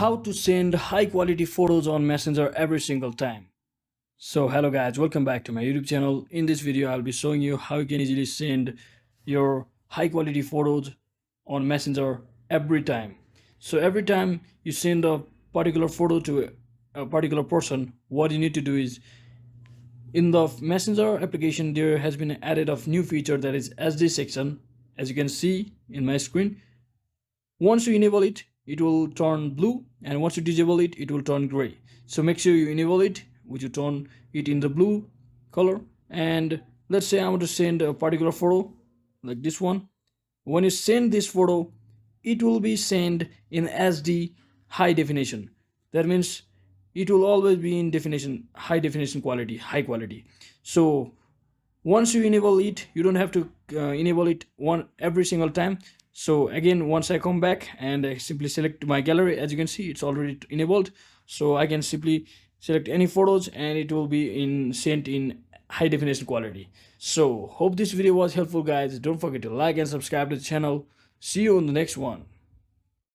how to send high quality photos on Messenger every single time. So hello guys, welcome back to my YouTube channel. In this video I'll be showing you how you can easily send your high quality photos on Messenger every time. So every time you send a particular photo to a particular person, what you need to do is in the Messenger application there has been added a new feature, that is SD section. As you can see in my screen, once you enable it, it will turn blue, and once you disable it, it will turn gray. So make sure you enable it, which you turn it in the blue color. And let's say I want to send a particular photo like this one. When you send this photo, it will be sent in SD high definition. That means it will always be in definition, high definition quality, high quality. So once you enable it, you don't have to enable it one every single time. So again, once I come back and I simply select my gallery, as you can see it's already enabled, so I can simply select any photos and it will be in sent in high definition quality. So hope this video was helpful guys. Don't forget to like and subscribe to the channel. See you on the next one.